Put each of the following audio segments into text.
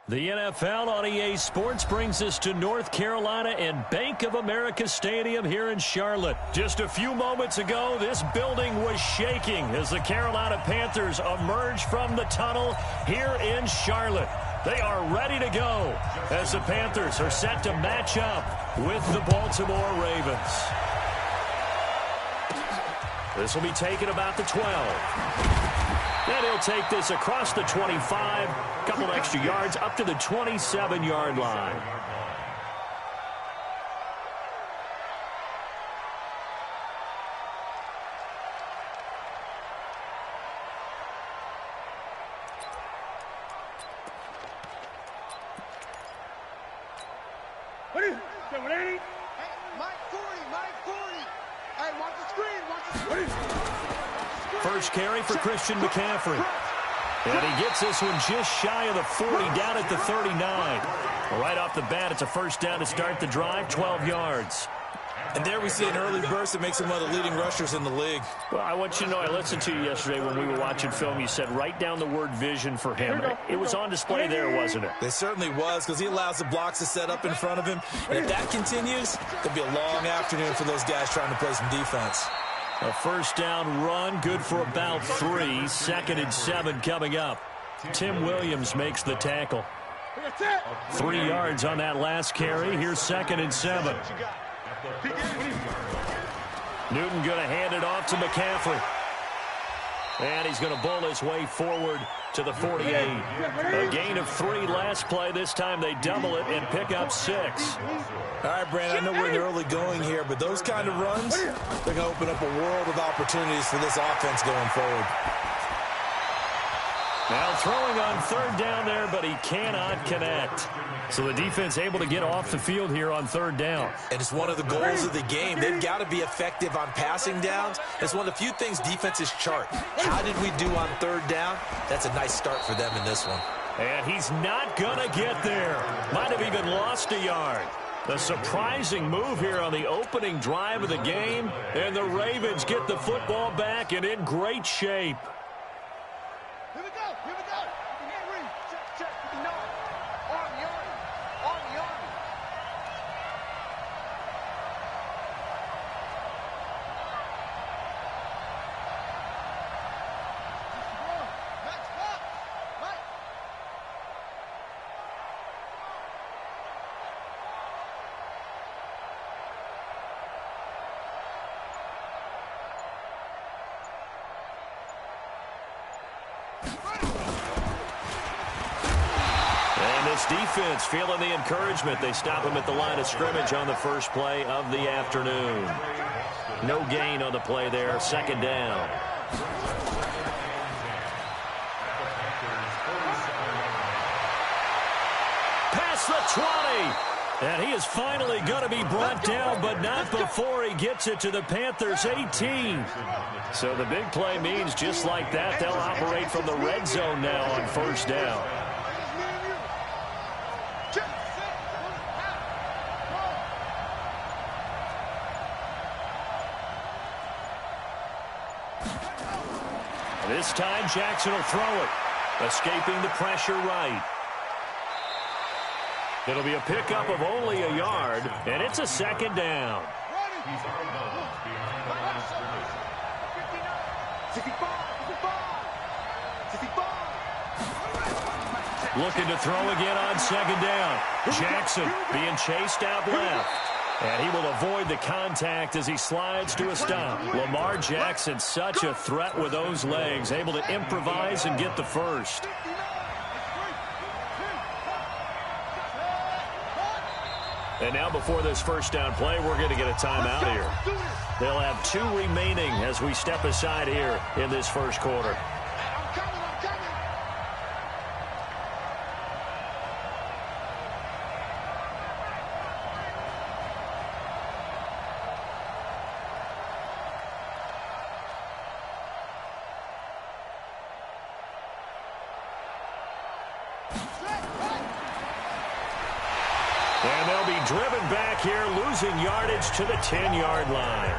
The NFL on EA Sports brings us to North Carolina and Bank of America Stadium here in Charlotte. Just a few moments ago, this building was shaking as the Carolina Panthers emerge from the tunnel here in Charlotte. They are ready to go as the Panthers are set to match up with the Baltimore Ravens. This will be taken about the 12. And he'll take this across the 25, a couple extra yards up to the 27-yard line. What is it? 780? Hey, Mike 40, Mike 40. Hey, watch the screen, watch the screen. What is it? First carry for Christian McCaffrey. And he gets this one just shy of the 40, down at the 39. Right off the bat, it's a first down to start the drive, 12 yards. And there we see an early burst that makes him one of the leading rushers in the league. Well, I want you to know, I listened to you yesterday when we were watching film. You said write down the word vision for him. It was on display there, wasn't it? It certainly was, because he allows the blocks to set up in front of him. And if that continues, it'll be a long afternoon for those guys trying to play some defense. A first down run, good for about 3. 2nd and 7 coming up. Tim Williams makes the tackle. 3 yards on that last carry. Here's 2nd and 7. Newton going to hand it off to McCaffrey. And he's going to bull his way forward to the 48. A gain of 3 last play. This time they double it and pick up 6. All right, Brandon, I know we're in the early going here, but those kind of runs, they're going to open up a world of opportunities for this offense going forward. Now throwing on 3rd down there, but he cannot connect. So the defense able to get off the field here on 3rd down. And it's one of the goals of the game. They've got to be effective on passing downs. It's one of the few things defenses chart. How did we do on 3rd down? That's a nice start for them in this one. And he's not going to get there. Might have even lost a yard. A surprising move here on the opening drive of the game. And the Ravens get the football back and in great shape. Here we go, here we go. Check, check, on the army, on the army. Next block, Mike. Defense feeling the encouragement. They stop him at the line of scrimmage on the first play of the afternoon. No gain on the play there. 2nd down. Past the 20. And he is finally going to be brought down, but not before he gets it to the Panthers' 18. So the big play means just like that, they'll operate from the red zone now on 1st down. This time, Jackson will throw it. Escaping the pressure right. It'll be a pickup of only a yard, and it's a 2nd down. Looking to throw again on 2nd down. Jackson being chased out left. And he will avoid the contact as he slides to a stop. Lamar Jackson, such a threat with those legs, able to improvise and get the first. And now before this first down play, we're going to get a timeout here. They'll have 2 remaining as we step aside here in this first quarter. And they'll be driven back here, losing yardage to the 10-yard line.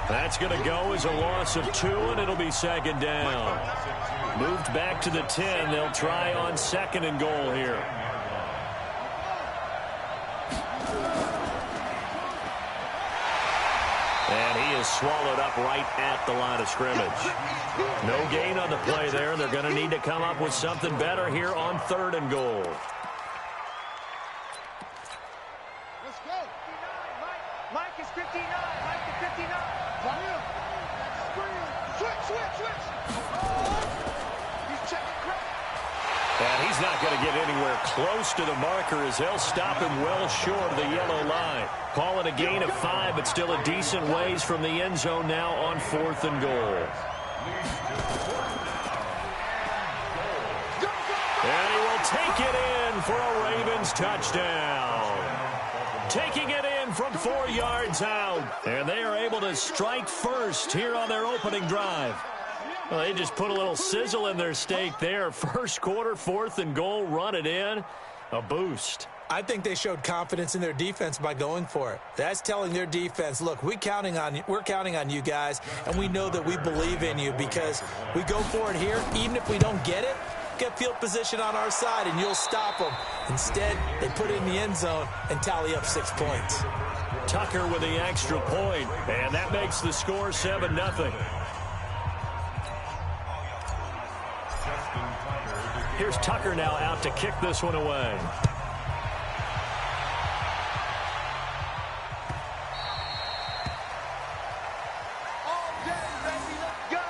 That's going to go as a loss of 2, and it'll be 2nd down. Moved back to the 10. They'll try on 2nd and goal here. is swallowed up right at the line of scrimmage. No gain on the play there. They're going to need to come up with something better here on 3rd and goal. Let's go. 59. Mike is 59. Mike is 59. Switch. He's checking credit. And he's not going to get anywhere close to the marker as they'll stop him well short of the yellow line. Call it a gain of 5, but still a decent ways from the end zone now on 4th and goal. And he will take it in for a Ravens touchdown. Taking it in from 4 yards out. And they are able to strike first here on their opening drive. Well, they just put a little sizzle in their steak there. First quarter, 4th and goal, run it in. A boost. I think they showed confidence in their defense by going for it. That's telling their defense, look, we're counting on you guys, and we know that we believe in you because we go for it here. Even if we don't get it, get field position on our side, and you'll stop them. Instead, they put it in the end zone and tally up 6 points. Tucker with the extra point, and that makes the score 7-0. Here's Tucker now out to kick this one away. All day, baby. Let's go.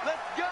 Let's go.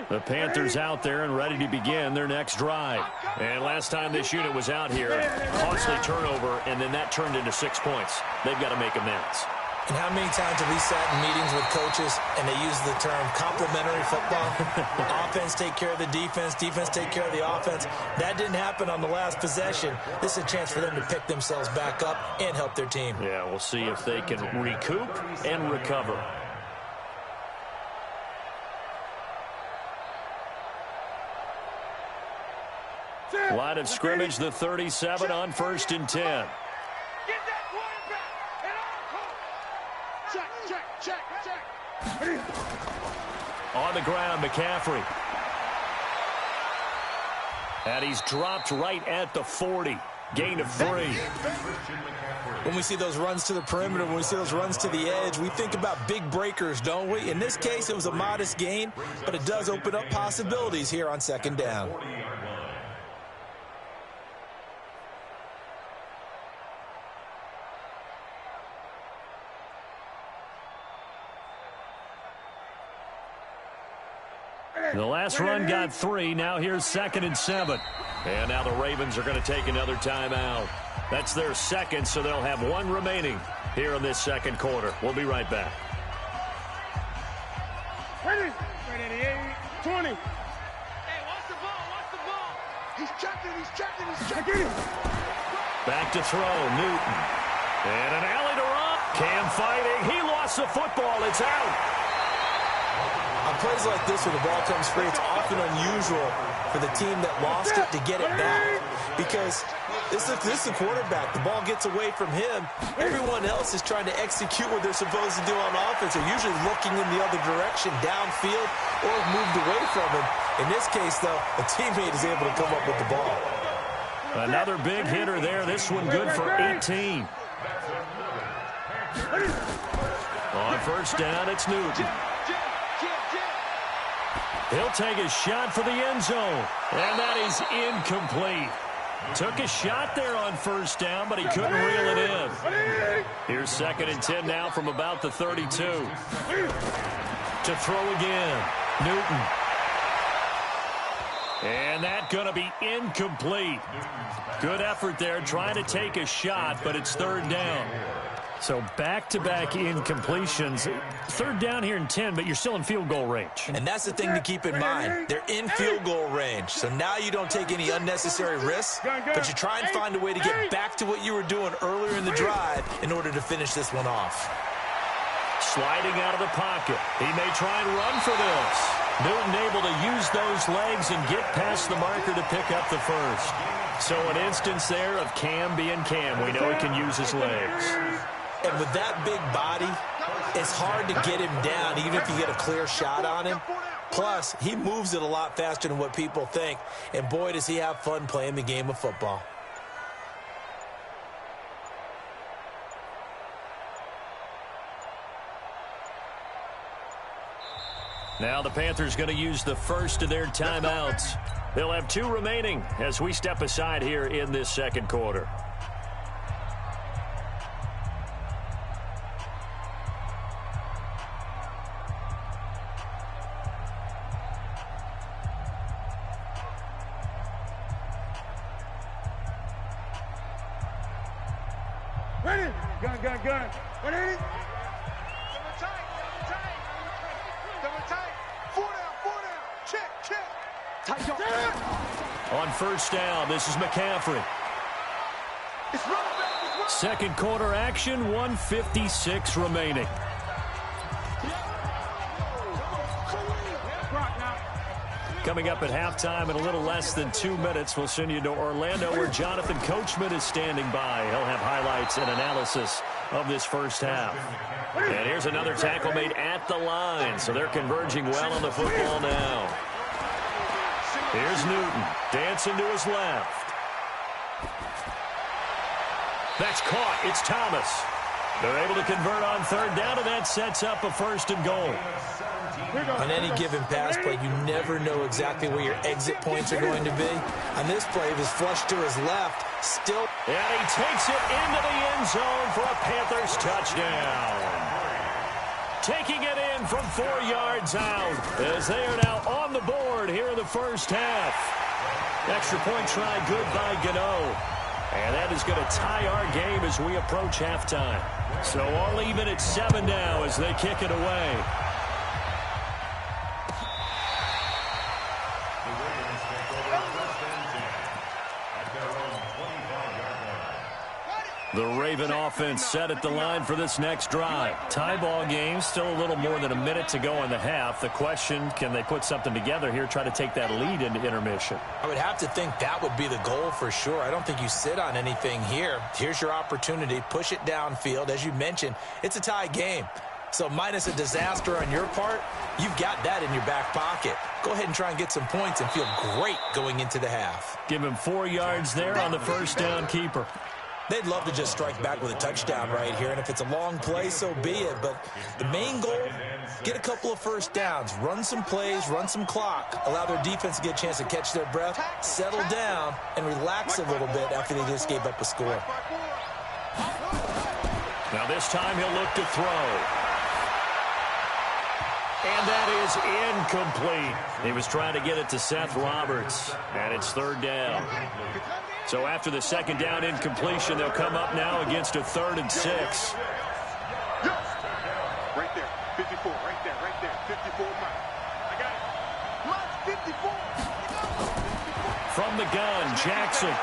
The Panthers out there and ready to begin their next drive. And last time this unit was out here, costly turnover, and then that turned into 6 points. They've got to make amends. And how many times have we sat in meetings with coaches and they use the term complementary football? Offense take care of the defense, defense take care of the offense. That didn't happen on the last possession. This is a chance for them to pick themselves back up and help their team. Yeah, we'll see if they can recoup and recover. Line of scrimmage, the 37 on 1st and 10. Get that quarterback and all check. On the ground, McCaffrey. And he's dropped right at the 40. Gain of 3. When we see those runs to the perimeter, when we see those runs to the edge, we think about big breakers, don't we? In this case, it was a modest gain, but it does open up possibilities here on 2nd down. The last run got 3. Now here's 2nd and 7. And now the Ravens are going to take another timeout. That's their second, so they'll have 1 remaining here in this 2nd quarter. We'll be right back. Ready, 20. Hey, watch the ball. He's checking. Back to throw, Newton. And an alley to run. Cam fighting. He lost the football. It's out. On plays like this, when the ball comes free, it's often unusual for the team that lost it to get it back. Because this is the quarterback. The ball gets away from him. Everyone else is trying to execute what they're supposed to do on offense. They're usually looking in the other direction, downfield, or moved away from him. In this case, though, a teammate is able to come up with the ball. Another big hitter there. This one good for 18. On 1st down, it's Newton. He'll take a shot for the end zone. And that is incomplete. Took a shot there on 1st down, but he couldn't reel it in. Here's 2nd and 10 now from about the 32. To throw again. Newton. And that going to be incomplete. Good effort there trying to take a shot, but it's 3rd down. So back-to-back incompletions. 3rd down here in 10, but you're still in field goal range. And that's the thing to keep in mind. They're in field goal range. So now you don't take any unnecessary risks, but you try and find a way to get back to what you were doing earlier in the drive in order to finish this one off. Sliding out of the pocket. He may try and run for this. Newton able to use those legs and get past the marker to pick up the first. So an instance there of Cam being Cam. We know he can use his legs. And with that big body, it's hard to get him down, even if you get a clear shot on him. Plus, he moves it a lot faster than what people think. And boy, does he have fun playing the game of football. Now the Panthers going to use the first of their timeouts. They'll have 2 remaining as we step aside here in this second quarter. Ready? Gun. Ready? Double tight. 4 down. Check. Tight On first down, this is McCaffrey. Second quarter action, 1:56 remaining. Coming up at halftime in a little less than 2 minutes, we'll send you to Orlando where Jonathan Coachman is standing by. He'll have highlights and analysis of this first half. And here's another tackle made at the line, so they're converging well on the football now. Here's Newton, dancing to his left. That's caught. It's Thomas. They're able to convert on third down, and that sets up a 1st and goal. On any given pass play, you never know exactly where your exit points are going to be. On this play, it was flushed to his left. Still. And he takes it into the end zone for a Panthers touchdown. Taking it in from 4 yards out as they are now on the board here in the first half. Extra point try good by Gano. And that is going to tie our game as we approach halftime. So all even at 7 now as they kick it away. The Raven offense set at the line for this next drive. Tie ball game, still a little more than a minute to go in the half. The question, can they put something together here, try to take that lead into intermission? I would have to think that would be the goal for sure. I don't think you sit on anything here. Here's your opportunity. Push it downfield. As you mentioned, it's a tie game. So minus a disaster on your part, you've got that in your back pocket. Go ahead and try and get some points and feel great going into the half. Give him 4 yards there on the first down keeper. They'd love to just strike back with a touchdown right here, and if it's a long play, so be it. But the main goal, get a couple of first downs, run some plays, run some clock, allow their defense to get a chance to catch their breath, settle down, and relax a little bit after they just gave up a score. Now this time he'll look to throw. And that is incomplete. He was trying to get it to Seth Roberts, and it's 3rd down. So after the 2nd down incompletion, they'll come up now against a 3rd and 6. Right there, 54, right there, 54. I got it. Mine's 54. From the gun, Jackson.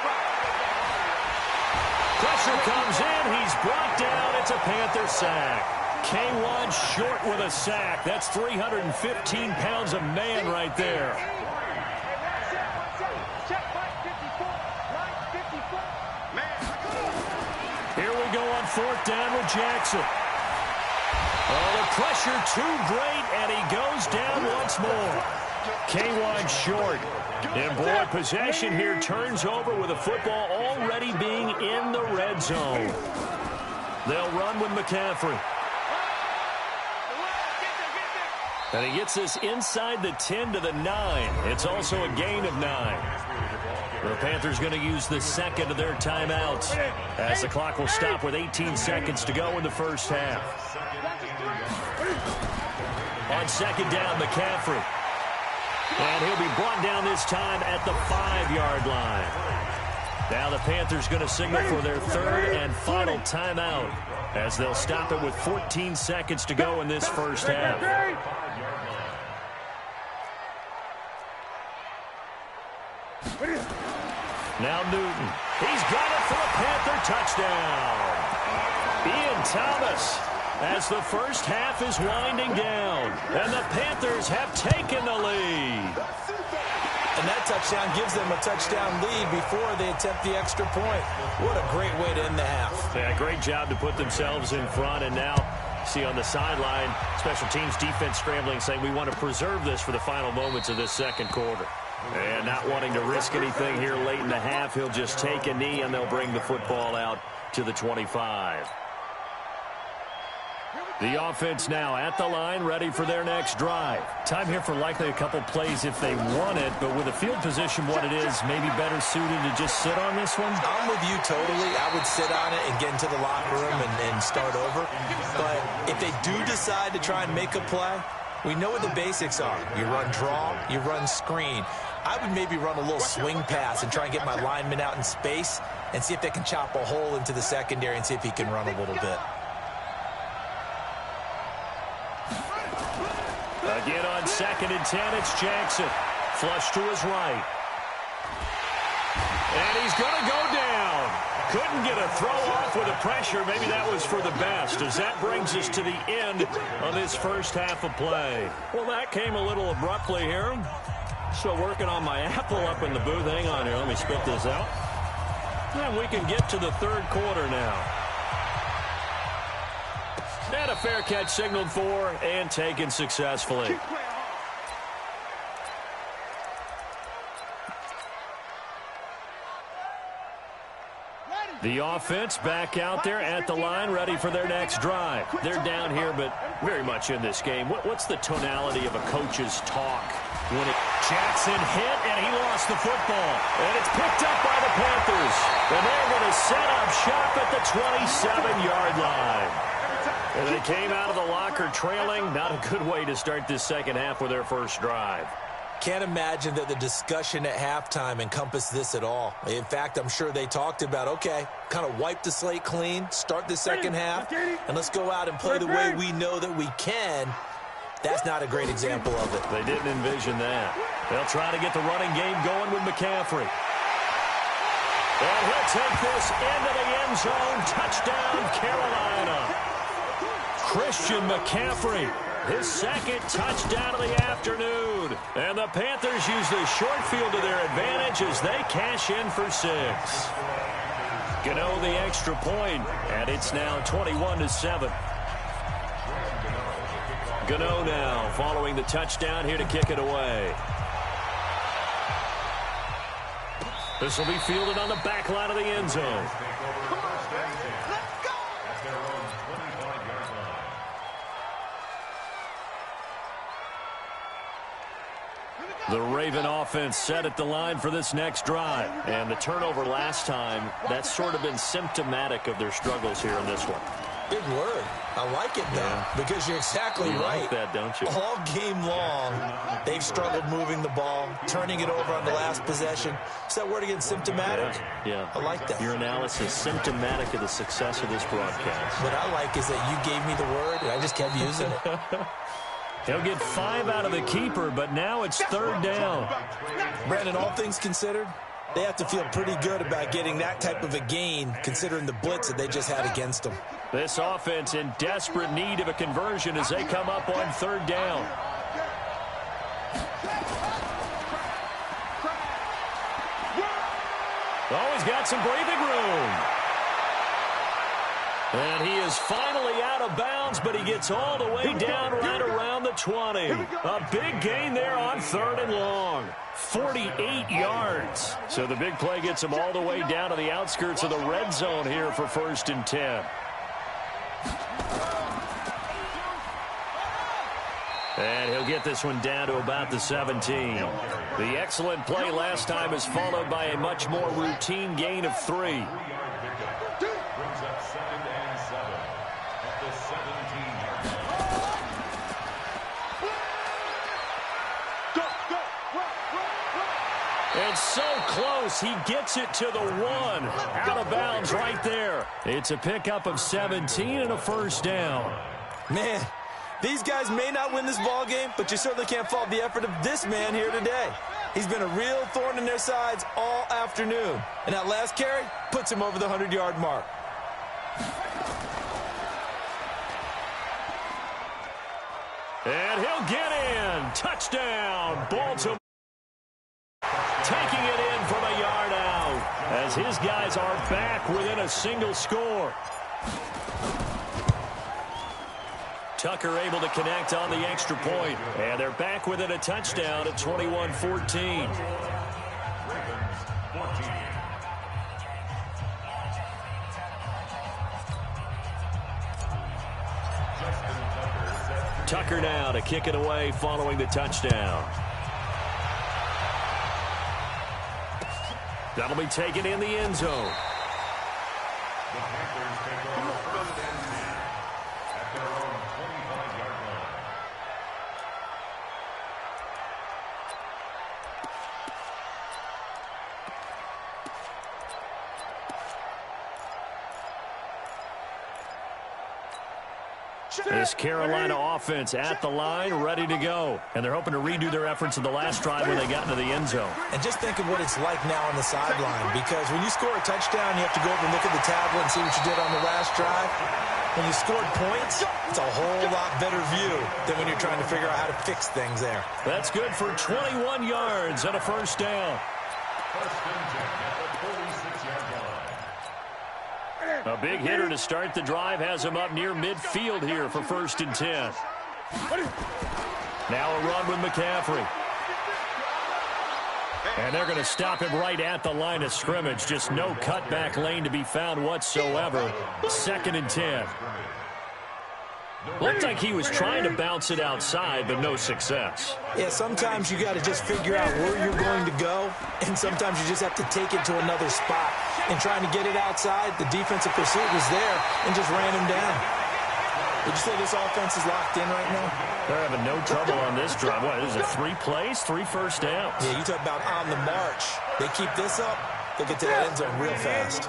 Pressure comes in. He's brought down. It's a Panther sack. K1 short with a sack. That's 315 pounds of man right there. Here we go on 4th down with Jackson. Oh, the pressure too great, and he goes down once more. K1 short. And boy, possession here turns over with the football already being in the red zone. They'll run with McCaffrey. And he gets this inside the 10 to the 9. It's also a gain of 9. The Panthers going to use the 2nd of their timeouts as the clock will stop with 18 seconds to go in the first half. On 2nd down, McCaffrey. And he'll be brought down this time at the 5-yard line. Now the Panthers going to signal for their 3rd and final timeout as they'll stop it with 14 seconds to go in this first half. Now Newton. He's got it for a Panther touchdown. Ian Thomas as the first half is winding down. And the Panthers have taken the lead. And that touchdown gives them a touchdown lead before they attempt the extra point. What a great way to end the half. Yeah, great job to put themselves in front. And now, see on the sideline, special teams defense scrambling, saying we want to preserve this for the final moments of this second quarter. And not wanting to risk anything here late in the half, he'll just take a knee, and they'll bring the football out to the 25. The offense now at the line, ready for their next drive. Time here for likely a couple plays if they want it, but with the field position what it is, maybe better suited to just sit on this one? I'm with you totally. I would sit on it and get into the locker room and start over. But if they do decide to try and make a play, we know what the basics are. You run draw, you run screen. I would maybe run a little swing pass and try and get my lineman out in space and see if they can chop a hole into the secondary and see if he can run a little bit. Again on 2nd and 10, it's Jackson. Flush to his right. And he's going to go down. Couldn't get a throw off with the pressure. Maybe that was for the best, as that brings us to the end of this first half of play. Well, that came a little abruptly here. So working on my apple up in the booth. Hang on here. Let me spit this out. And we can get to the third quarter now. And a fair catch signaled for and taken successfully. The offense back out there at the line, ready for their next drive. They're down here, but very much in this game. What's the tonality of a coach's talk? Jackson hit, and he lost the football. And it's picked up by the Panthers. And they're going to set up shop at the 27-yard line. And they came out of the locker trailing. Not a good way to start this second half with their first drive. Can't imagine that the discussion at halftime encompassed this at all. In fact, I'm sure they talked about, okay, kind of wipe the slate clean, start the second half, and let's go out and play the way we know that we can. That's not a great example of it. They didn't envision that. They'll try to get the running game going with McCaffrey. And he'll take this into the end zone. Touchdown, Carolina. Christian McCaffrey, his second touchdown of the afternoon. And the Panthers use the short field to their advantage as they cash in for 6. Gano the extra point, and it's now 21-7. Gano now following the touchdown here to kick it away. This will be fielded on the back line of the end zone. The Raven offense set at the line for this next drive. And the turnover last time, that's sort of been symptomatic of their struggles here in this one. Big word. I like it, though, because you're exactly right. You like that, don't you? All game long, they've struggled moving the ball, turning it over on the last possession. Is that word again, symptomatic? Yeah. I like that. Your analysis, symptomatic of the success of this broadcast. What I like is that you gave me the word, and I just kept using it. He'll get 5 out of the keeper, but now it's third down. Brandon, all things considered, they have to feel pretty good about getting that type of a gain, considering the blitz that they just had against them. This offense in desperate need of a conversion as they come up on third down. Always got some breathing room. And he is finally out of bounds, but he gets all the way down right around the 20. A big gain there on 3rd and long. 48 yards. So the big play gets him all the way down to the outskirts of the red zone here for 1st and 10. And he'll get this one down to about the 17. The excellent play last time is followed by a much more routine gain of 3. And so close, he gets it to the 1. Out of bounds right there. It's a pickup of 17 and a 1st down. Man, these guys may not win this ball game, but you certainly can't fault the effort of this man here today. He's been a real thorn in their sides all afternoon. And that last carry puts him over the 100-yard mark. And he'll get in. Touchdown, Baltimore. Taking it in from a yard out as his guys are back within a single score. Tucker able to connect on the extra point. And they're back within a touchdown at 21-14. Tucker now to kick it away following the touchdown. That'll be taken in the end zone. This Carolina offense at the line, ready to go. And they're hoping to redo their efforts in the last drive when they got into the end zone. And just think of what it's like now on the sideline, because when you score a touchdown, you have to go over and look at the tablet and see what you did on the last drive. When you scored points, it's a whole lot better view than when you're trying to figure out how to fix things there. That's good for 21 yards and a first down. A big hitter to start the drive has him up near midfield here for 1st and 10. Now a run with McCaffrey. And they're going to stop him right at the line of scrimmage. Just no cutback lane to be found whatsoever. 2nd and 10. Looked like he was trying to bounce it outside, but no success. Yeah, sometimes you got to just figure out where you're going to go, and sometimes you just have to take it to another spot. And trying to get it outside, the defensive pursuit was there and just ran him down. Would you say this offense is locked in right now? They're having no trouble on this drive. What, is it 3 plays, 3 first downs? Yeah, you talk about on the march. They keep this up, they'll get to that end zone real fast.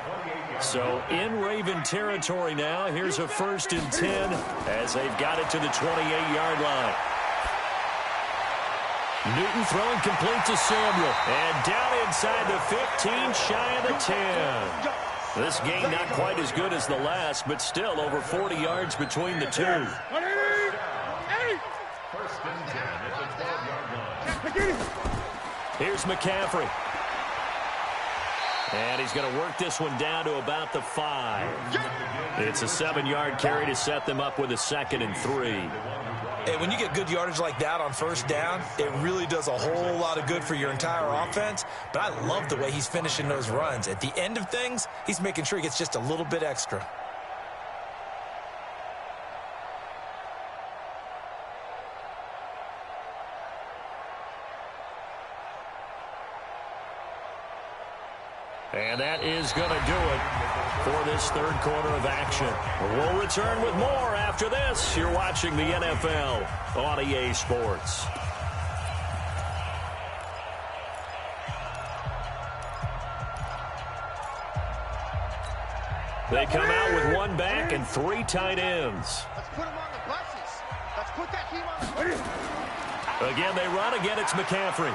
So in Raven territory now. Here's a 1st and 10 as they've got it to the 28-yard line. Newton throwing complete to Samuel. And down inside the 15, shy of the 10. This game not quite as good as the last, but still over 40 yards between the two. Here's McCaffrey. And he's going to work this one down to about the 5. It's a 7-yard carry to set them up with a 2nd and 3. Hey, when you get good yardage like that on 1st down, it really does a whole lot of good for your entire offense. But I love the way he's finishing those runs. At the end of things, he's making sure he gets just a little bit extra. And that is going to do it for this 3rd quarter of action. We'll return with more after this. You're watching the NFL on EA Sports. They come out with 1 back and 3 tight ends. Let's put them on the buses. Let's put that team on the buses. Again, they run. Again, it's McCaffrey.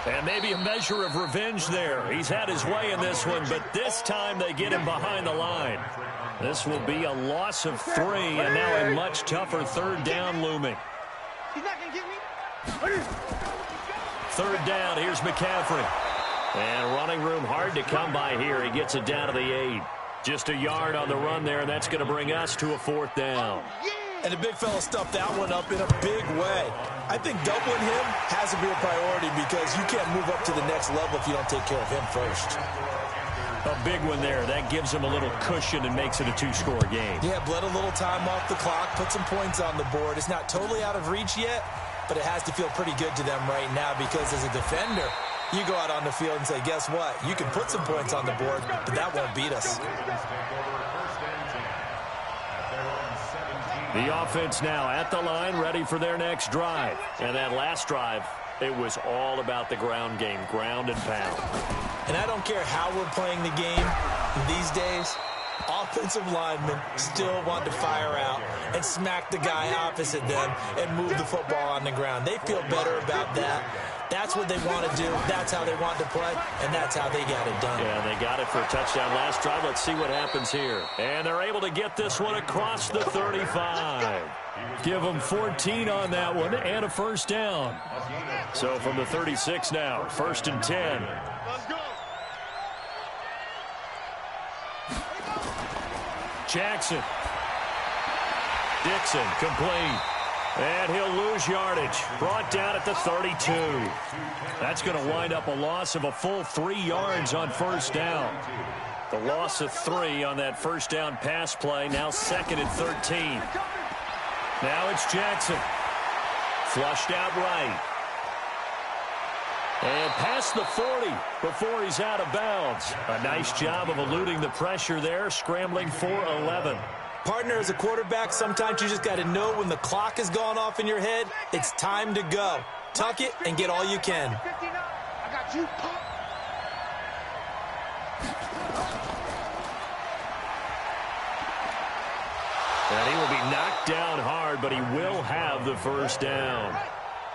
And maybe a measure of revenge there. He's had his way in this one, but this time they get him behind the line. This will be a loss of 3, and now a much tougher 3rd down looming. He's not going to get me. 3rd down, here's McCaffrey. And running room hard to come by here. He gets it down to the 8. Just a yard on the run there, and that's going to bring us to a 4th down. And the big fella stuffed that one up in a big way. I think doubling him has to be a priority because you can't move up to the next level if you don't take care of him first. A big one there. That gives him a little cushion and makes it a 2-score game. Yeah, bled a little time off the clock, put some points on the board. It's not totally out of reach yet, but it has to feel pretty good to them right now because as a defender, you go out on the field and say, guess what? You can put some points on the board, but that won't beat us. The offense now at the line, ready for their next drive. And that last drive, it was all about the ground game, ground and pound. And I don't care how we're playing the game these days, offensive linemen still want to fire out and smack the guy opposite them and move the football on the ground. They feel better about that That's what they want to do. That's how they want to play, and that's how they got it done. Yeah, they got it for a touchdown last drive. Let's see what happens here. And they're able to get this one across the 35. Give them 14 on that one and a first down. So from the 36 now, 1st and 10. Let's go. Jackson. Dixon, complete. And he'll lose yardage. Brought down at the 32. That's going to wind up a loss of a full 3 yards on first down. The loss of 3 on that first down pass play. Now 2nd and 13. Now it's Jackson. Flushed out right. And past the 40 before he's out of bounds. A nice job of eluding the pressure there, scrambling for 11. Partner, as a quarterback, sometimes you just got to know when the clock has gone off in your head, it's time to go. Tuck it and get all you can. 59. I got you, Pop. And he will be knocked down hard, but he will have the first down.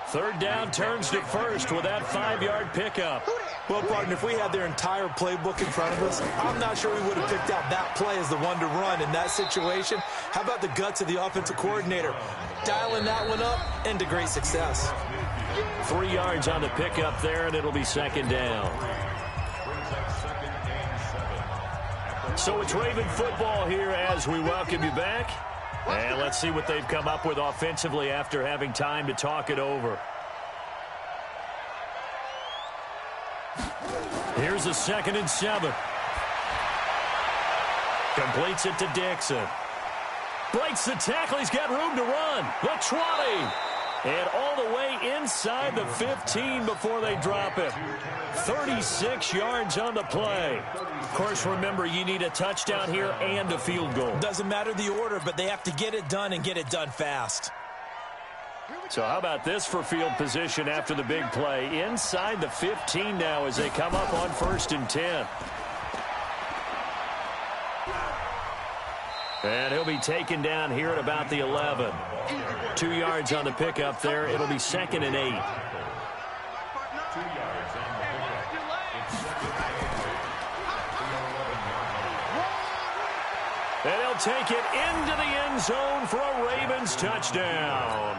3rd down turns to 1st with that 5-yard pickup. Well, partner, if we had their entire playbook in front of us, I'm not sure we would have picked out that play as the one to run in that situation. How about the guts of the offensive coordinator? Dialing that one up into great success. 3 yards on the pickup there, and it'll be 2nd down. So it's Raven football here as we welcome you back. And let's see what they've come up with offensively after having time to talk it over. Here's a 2nd and 7. Completes it to Dixon. Breaks the tackle. He's got room to run. The 20. And all the way inside the 15 before they drop it. 36 yards on the play. Of course, remember, you need a touchdown here and a field goal. Doesn't matter the order, but they have to get it done and get it done fast. So how about this for field position after the big play? Inside the 15 now as they come up on 1st and 10. And he'll be taken down here at about the 11. 2 yards on the pickup there. It'll be 2nd and 8. And he'll take it into the end zone for a Ravens touchdown.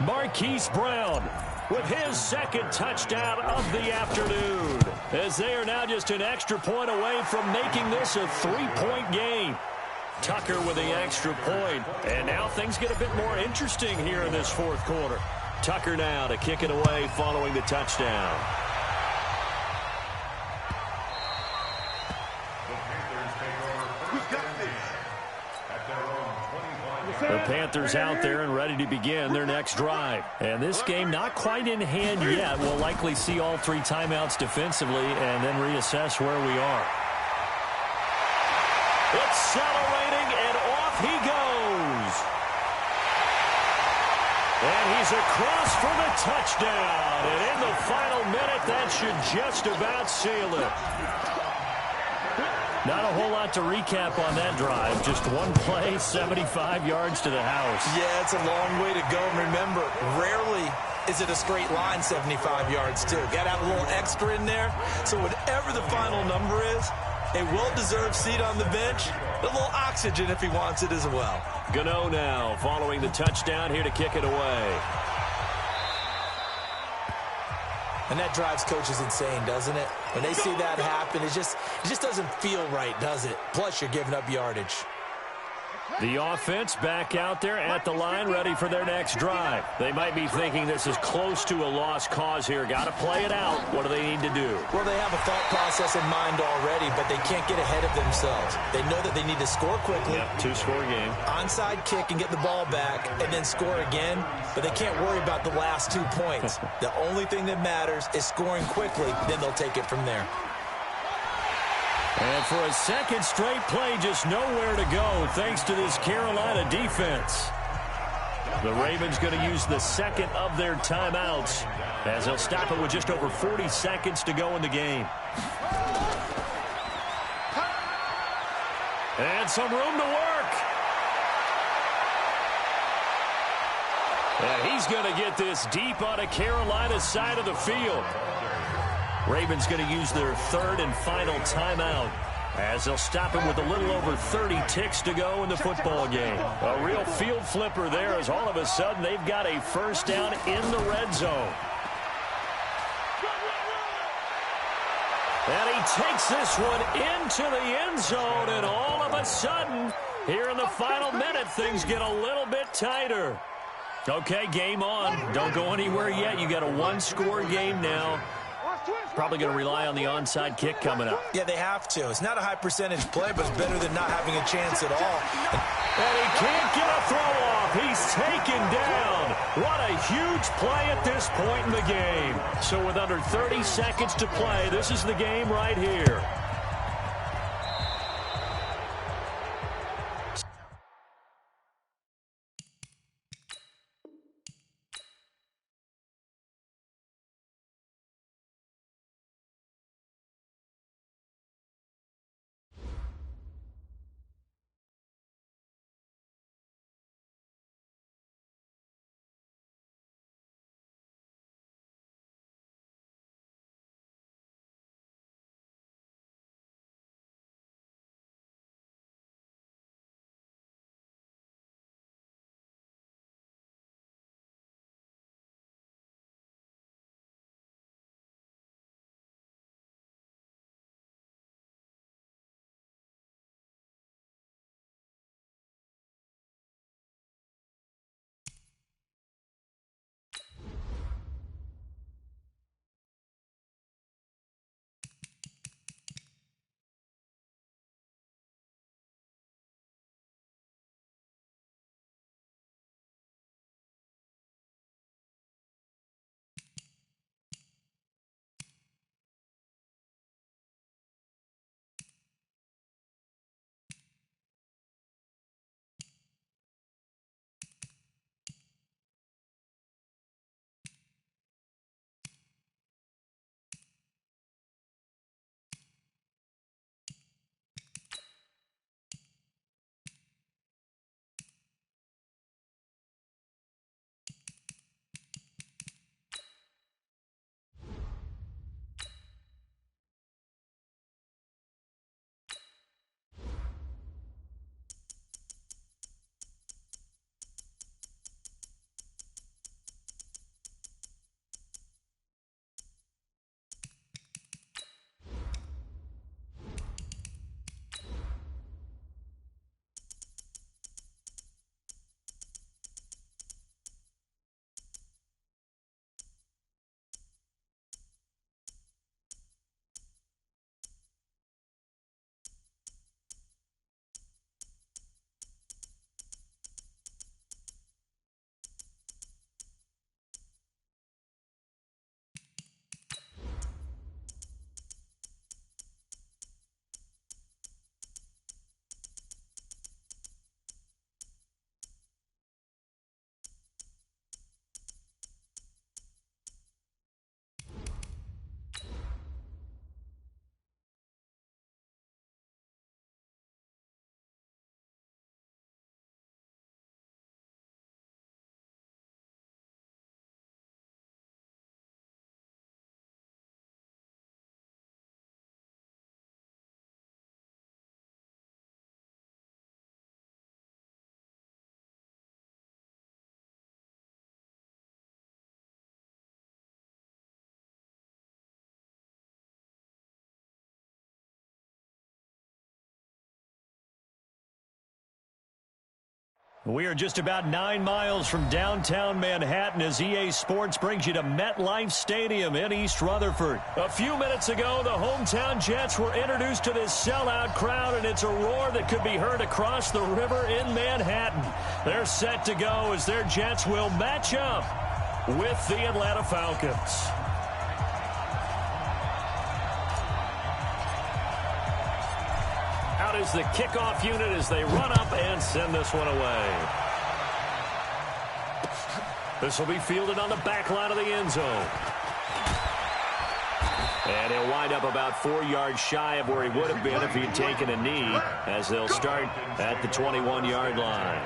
Marquise Brown with his 2nd touchdown of the afternoon, as they are now just an extra point away from making this a 3-point game. Tucker with the extra point, and now things get a bit more interesting here in this 4th quarter. Tucker now to kick it away following the touchdown. The Panthers out there and ready to begin their next drive. And this game not quite in hand yet. We'll likely see all 3 timeouts defensively and then reassess where we are. Accelerating, and off he goes. And he's across for the touchdown. And in the final minute, that should just about seal it. Not a whole lot to recap on that drive. Just one play, 75 yards to the house. Yeah, it's a long way to go. And remember, rarely is it a straight line 75 yards, too. Got to have a little extra in there. So whatever the final number is, a well-deserved seat on the bench, a little oxygen if he wants it as well. Gano now following the touchdown here to kick it away. And that drives coaches insane, doesn't it? When they see that happen, it just doesn't feel right, does it? Plus, you're giving up yardage. The offense back out there at the line, ready for their next drive. They might be thinking this is close to a lost cause here. Got to play it out. What do they need to do? Well, they have a thought process in mind already, but they can't get ahead of themselves. They know that they need to score quickly. Yep, 2-score game. Onside kick and get the ball back and then score again, but they can't worry about the last 2 points. The only thing that matters is scoring quickly, then they'll take it from there. And for a 2nd straight play, just nowhere to go thanks to this Carolina defense. The Ravens going to use the 2nd of their timeouts as they'll stop it with just over 40 seconds to go in the game. And some room to work. And he's going to get this deep on a Carolina side of the field. Ravens going to use their third and final timeout as they'll stop him with a little over 30 ticks to go in the football game. A real field flipper there as all of a sudden they've got a first down in the red zone. And he takes this one into the end zone, and all of a sudden, here in the final minute, things get a little bit tighter. Okay, game on. Don't go anywhere yet. You got a one-score game now. Probably going to rely on the onside kick coming up. Yeah, they have to. It's not a high-percentage play, but it's better than not having a chance at all. And he can't get a throw off. He's taken down. What a huge play at this point in the game. So with under 30 seconds to play, this is the game right here. We are just about 9 miles from downtown Manhattan as EA Sports brings you to MetLife Stadium in East Rutherford. A few minutes ago, the hometown Jets were introduced to this sellout crowd, and it's a roar that could be heard across the river in Manhattan. They're set to go as their Jets will match up with the Atlanta Falcons. Is the kickoff unit as they run up and send this one away. This will be fielded on the back line of the end zone. And he'll wind up about 4 yards shy of where he would have been if he had taken a knee, as they'll start at the 21-yard line.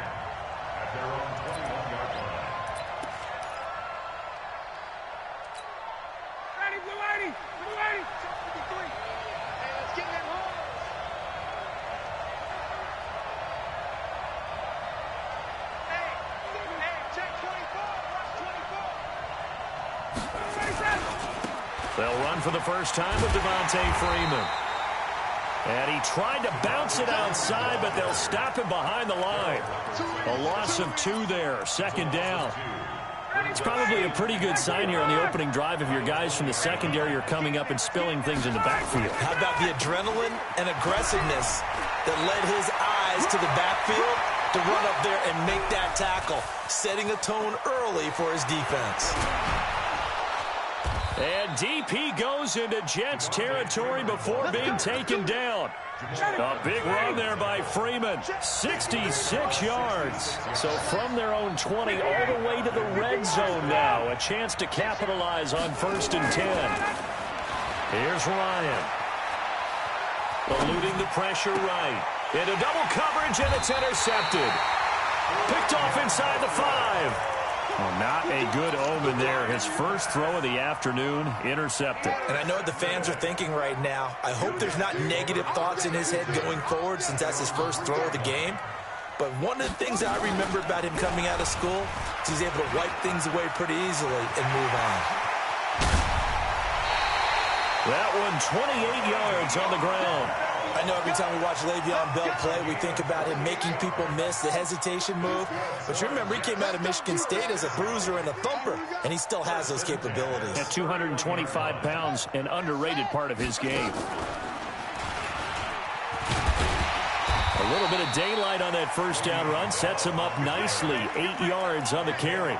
They'll run for the first time with Devontae Freeman. And he tried to bounce it outside, but they'll stop him behind the line. A loss of 2 there, second down. It's probably a pretty good sign here on the opening drive if your guys from the secondary are coming up and spilling things in the backfield. How about the adrenaline and aggressiveness that led his eyes to the backfield to run up there and make that tackle, setting a tone early for his defense. And DP goes into Jets territory before being taken down. A big run there by Freeman, 66 yards. So from their own 20 all the way to the red zone now. A chance to capitalize on 1st and 10. Here's Ryan. Eluding the pressure right. Into double coverage, and it's intercepted. Picked off inside the 5. Well, not a good omen there. His first throw of the afternoon, intercepted. And I know what the fans are thinking right now. I hope there's not negative thoughts in his head going forward since that's his first throw of the game. But one of the things I remember about him coming out of school is he's able to wipe things away pretty easily and move on. That one 28 yards on the ground. I know every time we watch Le'Veon Bell play, we think about him making people miss the hesitation move. But you remember, he came out of Michigan State as a bruiser and a thumper, and he still has those capabilities. At 225 pounds, an underrated part of his game. A little bit of daylight on that first down run sets him up nicely. 8 yards on the carry.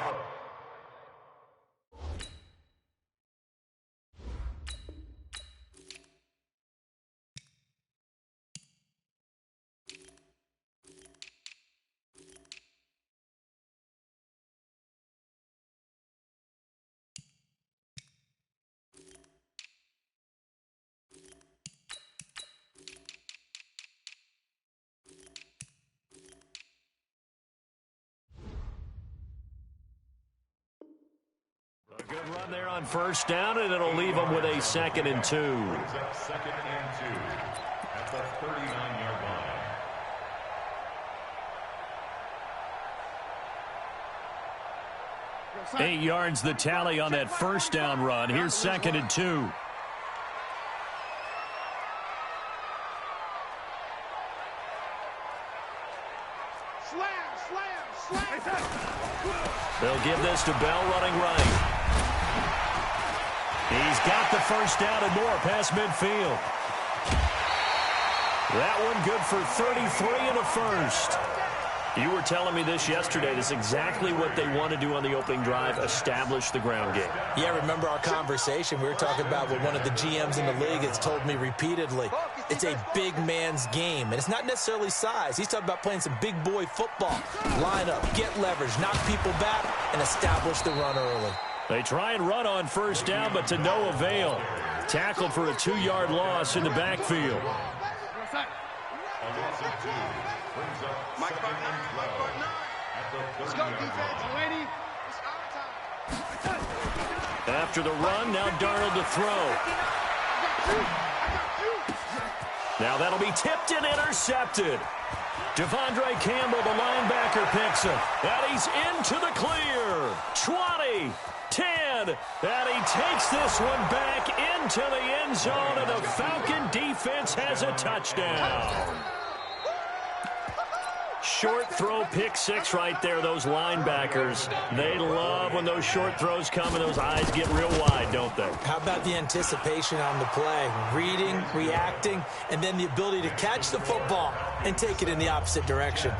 A good run there on first down, and it'll leave them with a 2nd and 2. 2nd and 2 at the 39-yard line. 8 yards the tally on that first down run. Here's 2nd and 2. They'll give this to Bell running right. He's got the first down and more past midfield. That one good for 33 and a first. You were telling me this yesterday. This is exactly what they want to do on the opening drive, establish the ground game. Yeah, remember our conversation? We were talking about what one of the GMs in the league has told me repeatedly. It's a big man's game, and it's not necessarily size. He's talking about playing some big boy football. Line up, get leverage, knock people back, and establish the run early. They try and run on first down, but to no avail. Tackled for a 2-yard loss in the backfield. A loss of 2 brings up 2nd and 12 at the 30-yard line. After the run, now Darnold to throw. Now that'll be tipped and intercepted. Devondre Campbell, the linebacker, picks him. And he's into the clear. 20, 10, and he takes this one back into the end zone, and the Falcon defense has a touchdown. Short throw, pick 6 right there. Those linebackers, they love when those short throws come and those eyes get real wide, don't they? How about the anticipation on the play? Reading, reacting, and then the ability to catch the football and take it in the opposite direction.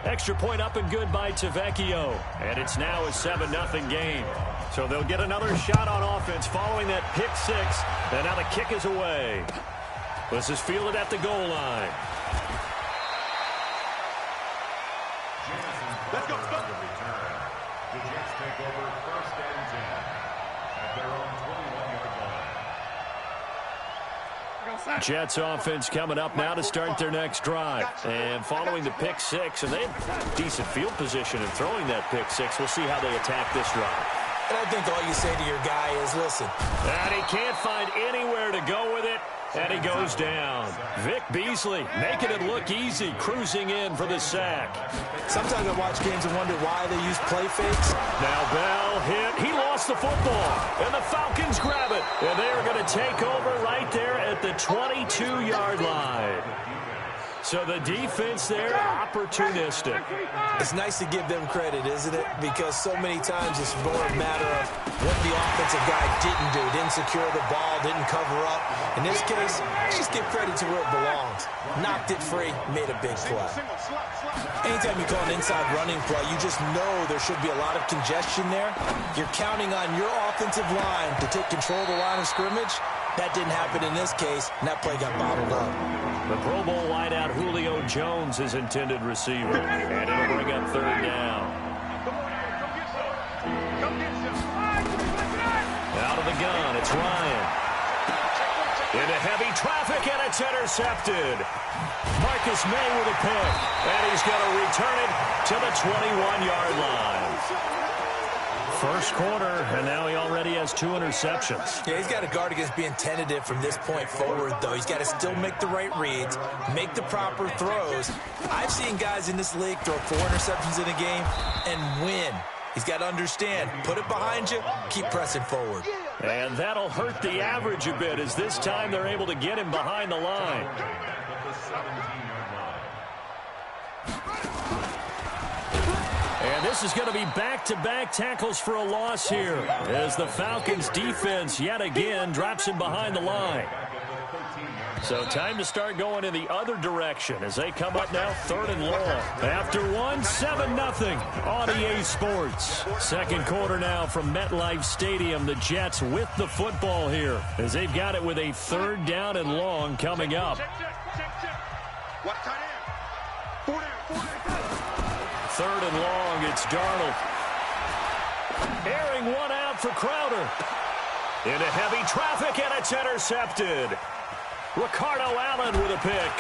Extra point up and good by Tavecchio. And it's now a 7-0 game. So they'll get another shot on offense following that pick 6. And now the kick is away. This is fielded at the goal line. Let's go. The Jets take over 1st and 10 at their own 21-yard line. Jets offense coming up now to start their next drive. And following the pick 6, and they have decent field position in throwing that pick 6. We'll see how they attack this drive. And I think all you say to your guy is, listen. And he can't find anywhere to go with it. And he goes down. Vic Beasley making it look easy, cruising in for the sack. Sometimes I watch games and wonder why they use play fakes. Now Bell hit. He lost the football. And the Falcons grab it. And they are going to take over right there at the 22-yard line. So the defense there, opportunistic. It's nice to give them credit, isn't it? Because so many times it's more a matter of what the offensive guy didn't do. Didn't secure the ball, didn't cover up. In this case, just give credit to where it belongs. Knocked it free, made a big play. Anytime you call an inside running play, you just know there should be a lot of congestion there. You're counting on your offensive line to take control of the line of scrimmage. That didn't happen in this case, and that play got bottled up. The Pro Bowl wideout Julio Jones is intended receiver, and it'll bring up third down. Out of the gun, it's Ryan. Into heavy traffic, and it's intercepted. Marcus May with a pick, and he's going to return it to the 21-yard line. First quarter, and now he already has 2 interceptions. Yeah, he's got to guard against being tentative from this point forward, though. He's got to still make the right reads, make the proper throws. I've seen guys in this league throw 4 interceptions in a game and win. He's got to understand, put it behind you, keep pressing forward. And that'll hurt the average a bit, as this time they're able to get him behind the line. And this is going to be back-to-back tackles for a loss here, as the Falcons defense yet again drops him behind the line. So time to start going in the other direction as they come up now 3rd and long. After 7-0 on EA Sports. Second quarter now from MetLife Stadium. The Jets with the football here as they've got it with a 3rd down and long coming up. What tight end? 3rd and long, it's Darnold. Airing one out for Crowder. Into heavy traffic, and it's intercepted. Ricardo Allen with a pick.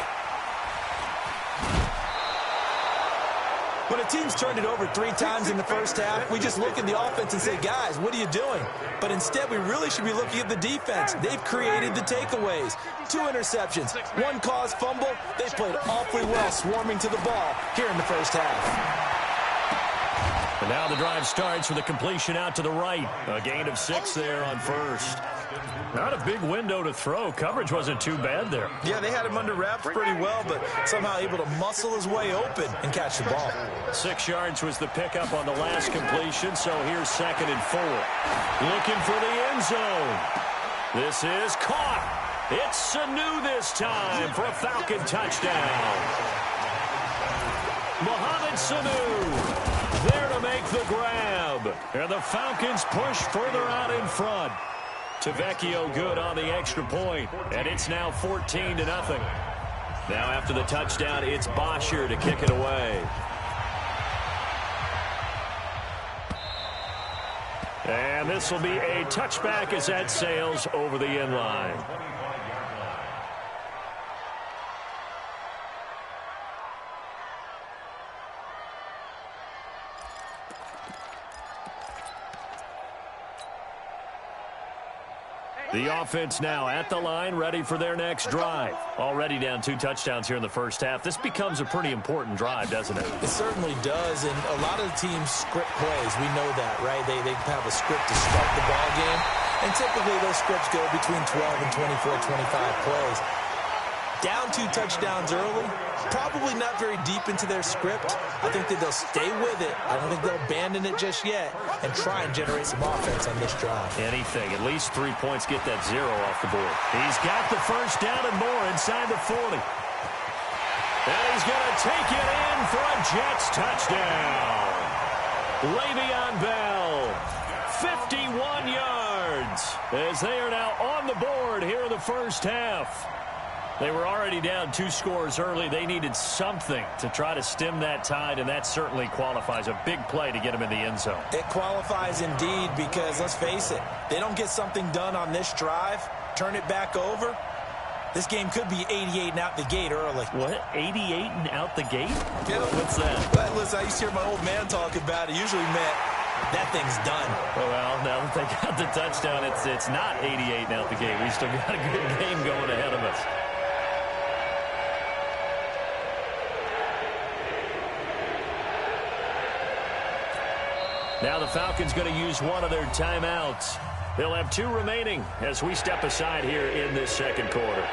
When a team's turned it over 3 times in the first half, we just look at the offense and say, guys, what are you doing? But instead, we really should be looking at the defense. They've created the takeaways. 2 interceptions, 1 caused fumble. They played awfully well swarming to the ball here in the first half. And now the drive starts with a completion out to the right. A gain of 6 there on first. Not a big window to throw. Coverage wasn't too bad there. Yeah, they had him under wraps pretty well, but somehow able to muscle his way open and catch the ball. 6 yards was the pickup on the last completion, so here's 2nd and 4. Looking for the end zone. This is caught. It's Sanu this time for a Falcon touchdown. Mohamed Sanu there to make the grab. And the Falcons push further out in front. Tavecchio good on the extra point, and it's now 14-0. Now after the touchdown, it's Bosher to kick it away. And this will be a touchback as that sails over the end line. The offense now at the line, ready for their next drive. Already down 2 touchdowns here in the first half. This becomes a pretty important drive, doesn't it? It certainly does, and a lot of the teams script plays. We know that, right? They have a script to start the ball game, and typically those scripts go between 12 and 24, 25 plays. Down 2 touchdowns early, probably not very deep into their script. I think that they'll stay with it. I don't think they'll abandon it just yet and try and generate some offense on this drive. Anything. At least 3 points, get that 0 off the board. He's got the first down and more inside the 40. And he's going to take it in for a Jets touchdown. Le'Veon Bell, 51 yards, as they are now on the board here in the first half. They were already down 2 scores early. They needed something to try to stem that tide, and that certainly qualifies. A big play to get them in the end zone. It qualifies indeed because, let's face it, they don't get something done on this drive, turn it back over, this game could be 88 and out the gate early. What? 88 and out the gate? Yeah. What's that? But listen, I used to hear my old man talk about it. Usually meant that thing's done. Well, now that they got the touchdown, it's not 88 now at the game. We still got a good game going ahead of us. Now the Falcons going to use one of their timeouts. They'll have 2 remaining as we step aside here in this second quarter.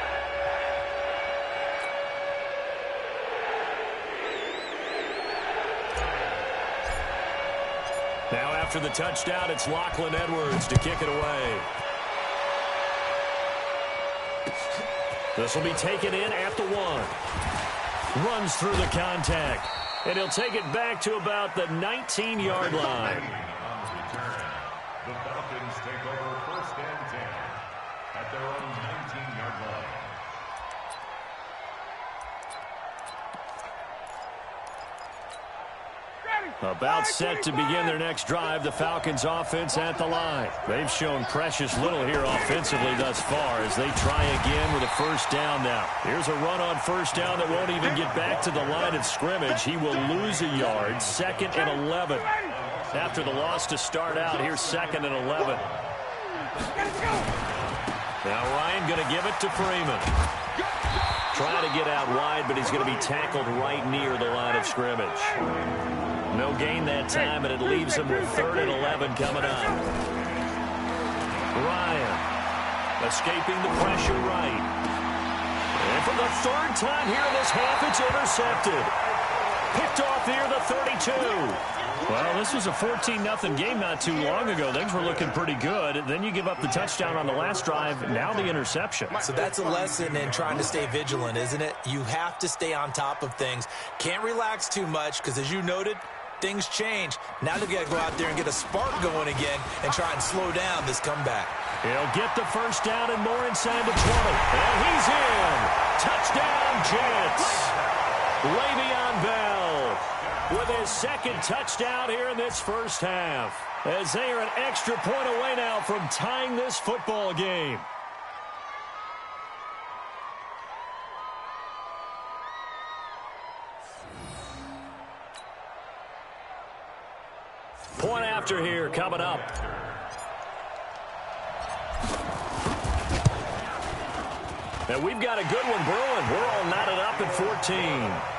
Now after the touchdown, it's Lachlan Edwards to kick it away. This will be taken in at the 1. Runs through the contact. And he'll take it back to about the 19-yard line. The Falcons take over 1st and 10 at their own 19-yard line. About set to begin their next drive, the Falcons offense at the line. They've shown precious little here offensively thus far as they try again with a 1st down now. Here's a run on 1st down that won't even get back to the line of scrimmage. He will lose a yard, 2nd and 11. After the loss to start out, here's 2nd and 11. Now Ryan going to give it to Freeman. Trying to get out wide, but he's going to be tackled right near the line of scrimmage. No gain that time, and it leaves him with 3rd and 11 coming up. Ryan escaping the pressure right. And for the 3rd time here in this half, it's intercepted. Picked off near the 32. Well, this was a 14-0 game not too long ago. Things were looking pretty good. Then you give up the touchdown on the last drive. Now the interception. So that's a lesson in trying to stay vigilant, isn't it? You have to stay on top of things. Can't relax too much because, as you noted, things change. Now they've got to go out there and get a spark going again and try and slow down this comeback. He'll get the 1st down and more inside the 20. And he's in. Touchdown, Jets. Le'Veon Bell with his 2nd touchdown here in this 1st half. As they are an extra point away now from tying this football game. Point after here coming up. And we've got a good one brewing. We're all knotted up at 14.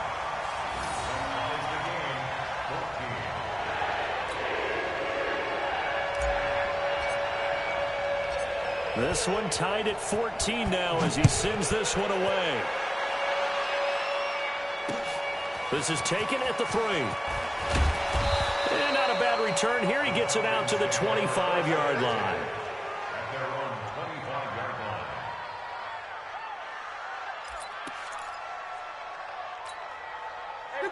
This one tied at 14 now as he sends this one away. This is taken at the 3. And not a bad return here. He gets it out to the 25-yard line.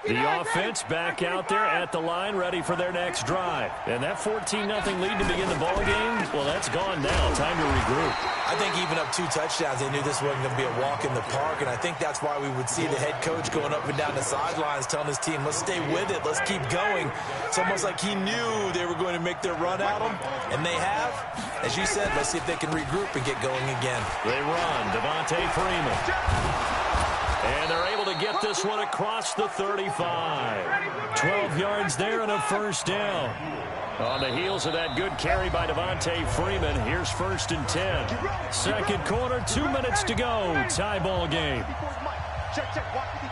The offense back out there at the line, ready for their next drive. And that 14-0 lead to begin the ball game, well, that's gone now. Time to regroup. I think even up 2 touchdowns, they knew this wasn't going to be a walk in the park, and I think that's why we would see the head coach going up and down the sidelines telling his team, let's stay with it, let's keep going. It's almost like he knew they were going to make their run at him, and they have. As you said, let's see if they can regroup and get going again. They run. Devontae Freeman. And they're able to get this one across the 35. 12 yards there and a 1st down. On the heels of that good carry by Devontae Freeman, here's 1st and 10. Second quarter, 2 minutes to go. Tie ball game.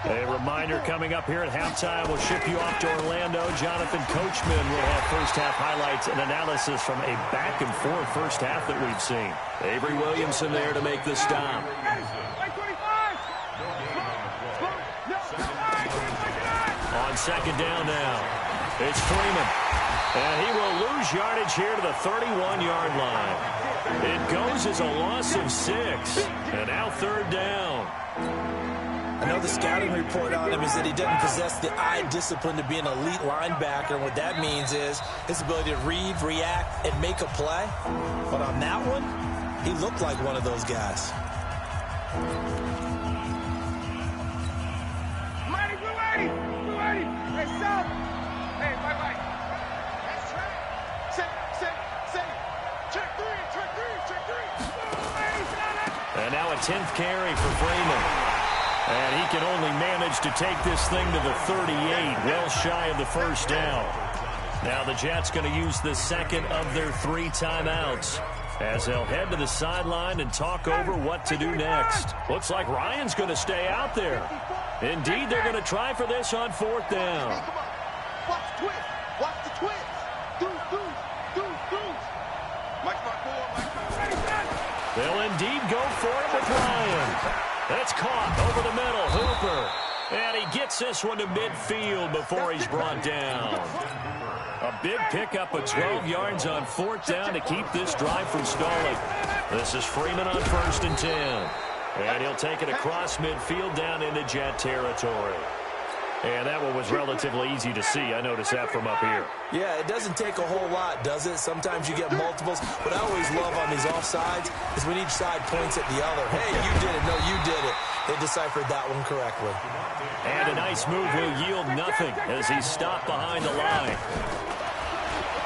A reminder coming up here at halftime. We'll ship you off to Orlando. Jonathan Coachman will have 1st half highlights and analysis from a back-and-forth 1st half that we've seen. Avery Williamson there to make the stop. On 2nd down now, it's Freeman. And he will lose yardage here to the 31-yard line. It goes as a loss of 6. And now 3rd down. I know the scouting report on him is that he doesn't possess the eye discipline to be an elite linebacker. What that means is his ability to read, react, and make a play. But on that one, he looked like one of those guys. Hey, stop! Hey, bye-bye. That's right. Sit. Check 3. And now a 10th carry for Freeman. And he can only manage to take this thing to the 38, well shy of the 1st down. Now the Jets going to use the second of their 3 timeouts as they'll head to the sideline and talk over what to do next. Looks like Ryan's going to stay out there. Indeed, they're going to try for this on 4th down. Watch the twist. Watch the twist. Deuce. Mike's my 4. They'll indeed go for it with Ryan. That's caught over the middle. Hooper. And he gets this one to midfield before he's brought down. A big pickup of 12 yards on 4th down to keep this drive from stalling. This is Freeman on 1st and 10. And he'll take it across midfield down into Jet territory. And that one was relatively easy to see. I noticed that from up here. Yeah, it doesn't take a whole lot, does it? Sometimes you get multiples. What I always love on these offsides is when each side points at the other. Hey, you did it. No, you did it. They deciphered that one correctly. And a nice move will yield nothing as he's stopped behind the line.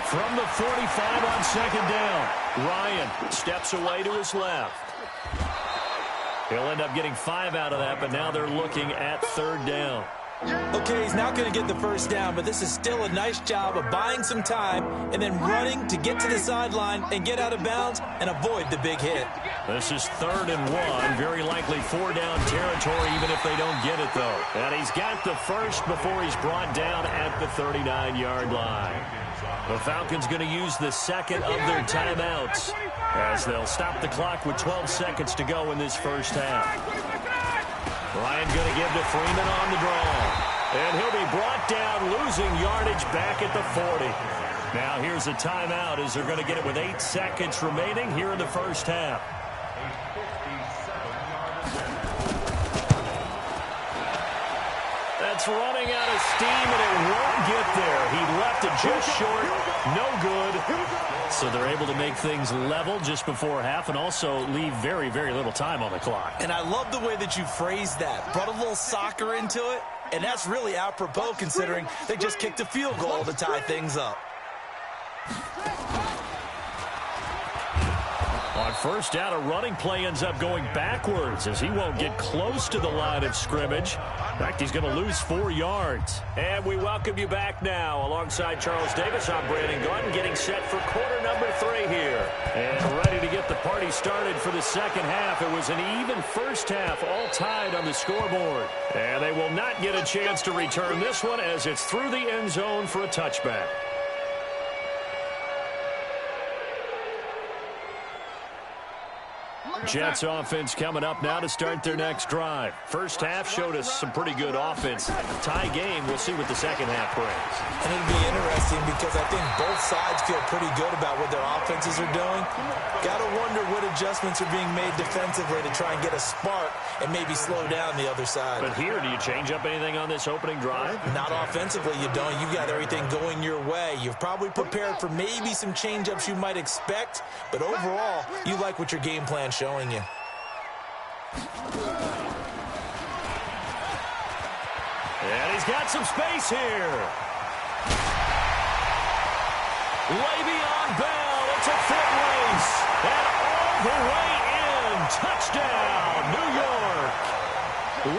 From the 45 on 2nd down, Ryan steps away to his left. He'll end up getting 5 out of that, but now they're looking at 3rd down. Okay, he's not going to get the 1st down, but this is still a nice job of buying some time and then running to get to the sideline and get out of bounds and avoid the big hit. This is 3rd and 1, very likely 4-down territory even if they don't get it, though. And he's got the 1st before he's brought down at the 39-yard line. The Falcons going to use the 2nd of their timeouts as they'll stop the clock with 12 seconds to go in this 1st half. Ryan going to give to Freeman on the draw. And he'll be brought down, losing yardage back at the 40. Now here's a timeout as they're going to get it with 8 seconds remaining here in the 1st half. That's running out of steam, and it won't get there. He left it just short. No good. So they're able to make things level just before half and also leave very, very little time on the clock. And I love the way that you phrased that. Brought a little soccer into it, and that's really apropos considering they just kicked a field goal to tie things up. On 1st down, a running play ends up going backwards as he won't get close to the line of scrimmage. In fact, he's going to lose 4 yards. And we welcome you back now. Alongside Charles Davis, I'm Brandon Gordon, getting set for quarter number 3 here. And ready to get the party started for the 2nd half. It was an even 1st half, all tied on the scoreboard. And they will not get a chance to return this one as it's through the end zone for a touchback. Jets offense coming up now to start their next drive. 1st half showed us some pretty good offense. Tie game, we'll see what the 2nd half brings. And it'll be interesting because I think both sides feel pretty good about what their offenses are doing. Got to wonder what adjustments are being made defensively to try and get a spark and maybe slow down the other side. But here, do you change up anything on this opening drive? Not offensively, you don't. You've got everything going your way. You've probably prepared for maybe some change-ups you might expect, but overall, you like what your game plan's showing you. And he's got some space here. Le'Veon Bell, it's a foot race. And all the way in. Touchdown, New York.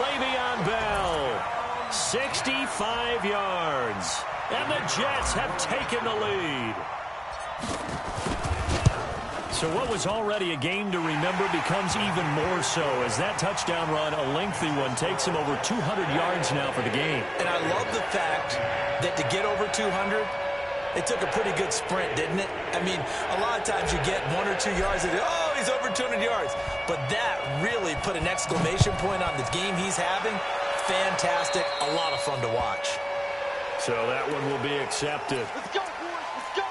Le'Veon Bell, 65 yards. And the Jets have taken the lead. So what was already a game to remember becomes even more so as that touchdown run, a lengthy one, takes him over 200 yards now for the game. And I love the fact that to get over 200, it took a pretty good sprint, didn't it? I mean, a lot of times you get 1 or 2 yards and, oh, he's over 200 yards. But that really put an exclamation point on the game he's having. Fantastic. A lot of fun to watch. So that one will be accepted. Let's go, boys. Let's go.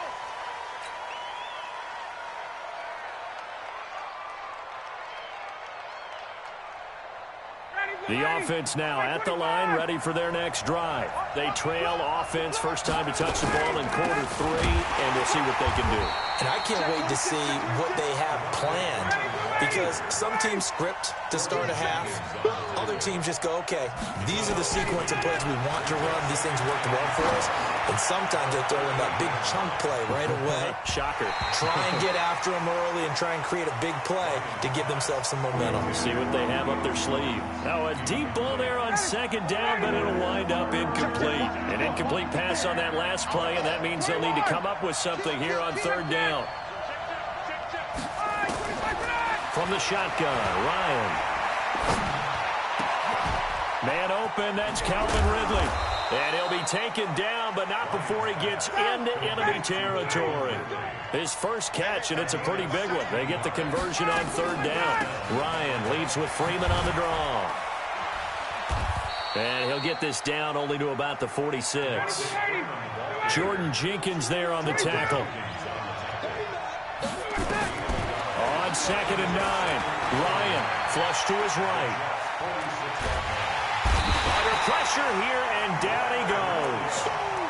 The offense now at the line, ready for their next drive. They trail offense, first time to touch the ball in quarter 3, and we'll see what they can do. And I can't wait to see what they have planned. Because some teams script to start a half. Other teams just go, okay, these are the sequence of plays we want to run. These things worked well for us. And sometimes they throw in that big chunk play right away. Shocker. Try and get after them early and try and create a big play to give themselves some momentum. See what they have up their sleeve. Now a deep ball there on second down, but it'll wind up incomplete. An incomplete pass on that last play, and that means they'll need to come up with something here on third down. From the shotgun, Ryan. Man open, that's Calvin Ridley. And he'll be taken down, but not before he gets into enemy territory. His first catch, and it's a pretty big one. They get the conversion on third down. Ryan leads with Freeman on the draw. And he'll get this down only to about the 46. Jordan Jenkins there on the tackle. On 2nd and 9, Ryan flush to his right. Under pressure here, and down he goes.